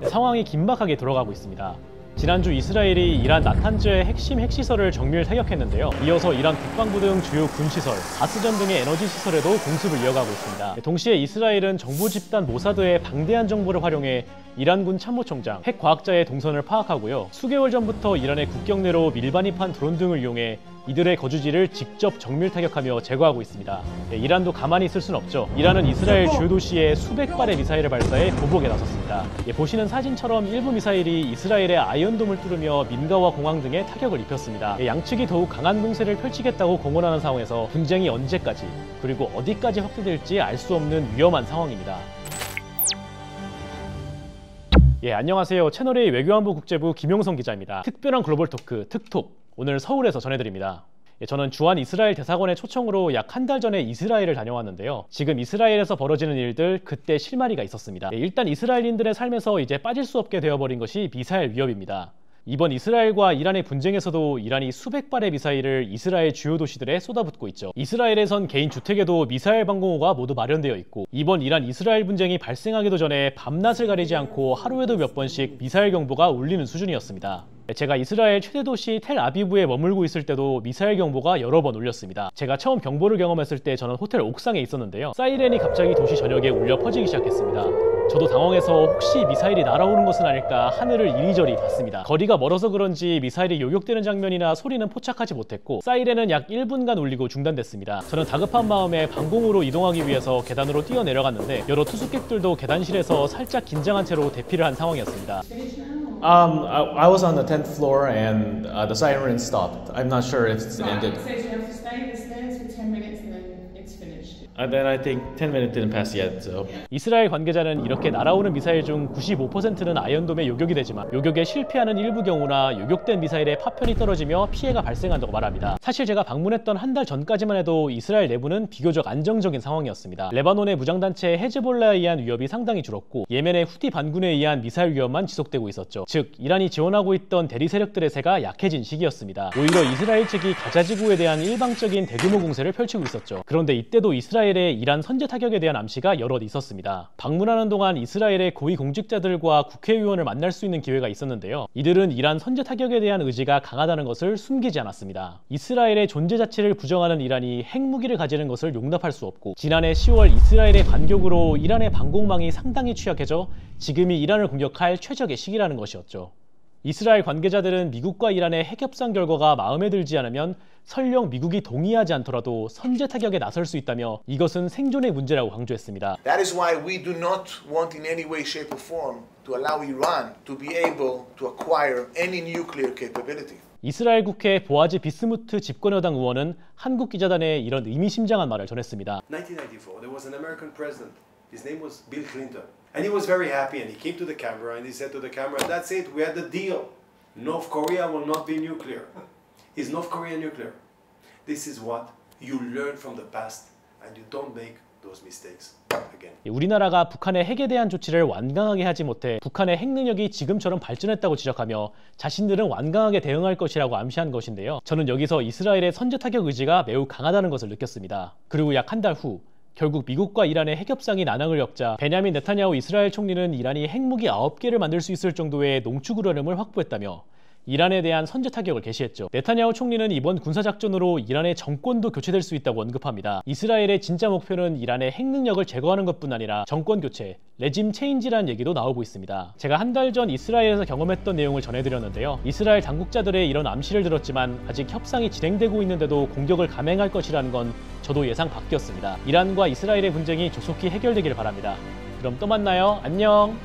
상황이 긴박하게 돌아가고 있습니다. 지난주 이스라엘이 이란 나탄즈의 핵심 핵시설을 정밀 타격했는데요. 이어서 이란 국방부 등 주요 군시설, 가스전 등의 에너지 시설에도 공습을 이어가고 있습니다. 동시에 이스라엘은 정부 집단 모사드의 방대한 정보를 활용해 이란군 참모총장, 핵과학자의 동선을 파악하고요. 수개월 전부터 이란의 국경 내로 밀반입한 드론 등을 이용해 이들의 거주지를 직접 정밀 타격하며 제거하고 있습니다. 이란도 가만히 있을 순 없죠. 이란은 이스라엘 주요 도시에 수백 발의 미사일을 발사해 보복에 나섰습니다. 보시는 사진처럼 일부 미사일이 이스라엘의 아이언돔을 뚫으며 민가와 공항 등에 타격을 입혔습니다. 양측이 더욱 강한攻勢를 펼치겠다고 공언하는 상황에서 분쟁이 언제까지 그리고 어디까지 확대될지 알 수 없는 위험한 상황입니다. 안녕하세요. 채널A 외교안보 국제부 김용성 기자입니다. 특별한 글로벌 토크 특톡 오늘 서울에서 전해드립니다. 저는 주한 이스라엘 대사관의 초청으로 약 한 달 전에 이스라엘을 다녀왔는데요. 지금 이스라엘에서 벌어지는 일들 그때 실마리가 있었습니다. 일단 이스라엘인들의 삶에서 이제 빠질 수 없게 되어버린 것이 미사일 위협입니다. 이번 이스라엘과 이란의 분쟁에서도 이란이 수백 발의 미사일을 이스라엘 주요 도시들에 쏟아붓고 있죠. 이스라엘에선 개인 주택에도 미사일 방공호가 모두 마련되어 있고 이번 이란 이스라엘 분쟁이 발생하기도 전에 밤낮을 가리지 않고 하루에도 몇 번씩 미사일 경보가 울리는 수준이었습니다. 제가 이스라엘 최대 도시 텔아비브에 머물고 있을 때도 미사일 경보가 여러 번 울렸습니다. 제가 처음 경보를 경험했을 때 저는 호텔 옥상에 있었는데요. 사이렌이 갑자기 도시 전역에 울려 퍼지기 시작했습니다. 저도 당황해서 혹시 미사일이 날아오는 것은 아닐까 하늘을 이리저리 봤습니다. 거리가 멀어서 그런지 미사일이 요격되는 장면이나 소리는 포착하지 못했고 사이렌은 약 1분간 울리고 중단됐습니다. 저는 다급한 마음에 방공호로 이동하기 위해서 계단으로 뛰어내려갔는데 여러 투숙객들도 계단실에서 살짝 긴장한 채로 대피를 한 상황이었습니다. I was on the 10th floor and the siren stopped. I'm not sure if it's ended. So you have to stay in the stairs for 10 minutes and then it's finished. Then I think 10 minutes didn't pass yet. So. 이스라엘 관계자는 이렇게 날아오는 미사일 중 95%는 아이언돔에 요격이 되지만 요격에 실패하는 일부 경우나 요격된 미사일의 파편이 떨어지며 피해가 발생한다고 말합니다. 사실 제가 방문했던 한 달 전까지만 해도 이스라엘 내부는 비교적 안정적인 상황이었습니다. 레바논의 무장단체 헤즈볼라에 의한 위협이 상당히 줄었고 예멘의 후티 반군에 의한 미사일 위협만 지속되고 있었죠. 즉 이란이 지원하고 있던 대리 세력들의 세가 약해진 시기였습니다. 오히려 이스라엘 측이 가자 지구에 대한 일방적인 대규모 공세를 펼치고 있었죠. 그런데 이때도 이스라엘의 이란 선제 타격에 대한 암시가 여럿 있었습니다. 방문하는 동안 이스라엘의 고위 공직자들과 국회의원을 만날 수 있는 기회가 있었는데요. 이들은 이란 선제 타격에 대한 의지가 강하다는 것을 숨기지 않았습니다. 이스라엘의 존재 자체를 부정하는 이란이 핵무기를 가지는 것을 용납할 수 없고 지난해 10월 이스라엘의 반격으로 이란의 방공망이 상당히 취약해져 지금이 이란을 공격할 최적의 시기라는 것이었죠. 이스라엘 관계자들은 미국과 이란의 핵협상 결과가 마음에 들지 않으면 설령 미국이 동의하지 않더라도 선제 타격에 나설 수 있다며 이것은 생존의 문제라고 강조했습니다. That is why we do not want in any way, shape or form to allow Iran to be able to acquire any nuclear capability. 이스라엘 국회 보아즈 비스무트 집권여당 의원은 한국 기자단에 이런 의미심장한 말을 전했습니다. 1994, there was an American president. His name was Bill Clinton. And he was very happy and he came to the camera and he said to the camera, that's it, we had the deal. North Korea will not be nuclear. Is North Korea nuclear? This is what you learn from the past and you don't make those mistakes again. 우리나라가 북한의 핵에 대한 조치를 완강하게 하지 못해 북한의 핵 능력이 지금처럼 발전했다고 지적하며 자신들은 완강하게 대응할 것이라고 암시한 것인데요. 저는 여기서 이스라엘의 선제 타격 의지가 매우 강하다는 것을 느꼈습니다. 그리고 약 한 달 후 결국 미국과 이란의 핵협상이 난항을 겪자 베냐민 네타냐후 이스라엘 총리는 이란이 핵무기 9개를 만들 수 있을 정도의 농축 우라늄을 확보했다며 이란에 대한 선제 타격을 개시했죠. 네타냐후 총리는 이번 군사작전으로 이란의 정권도 교체될 수 있다고 언급합니다. 이스라엘의 진짜 목표는 이란의 핵 능력을 제거하는 것뿐 아니라 정권 교체, 레짐 체인지라는 얘기도 나오고 있습니다. 제가 한 달 전 이스라엘에서 경험했던 내용을 전해드렸는데요. 이스라엘 당국자들의 이런 암시를 들었지만 아직 협상이 진행되고 있는데도 공격을 감행할 것이라는 건 저도 예상 밖이었습니다. 이란과 이스라엘의 분쟁이 조속히 해결되길 바랍니다. 그럼 또 만나요. 안녕!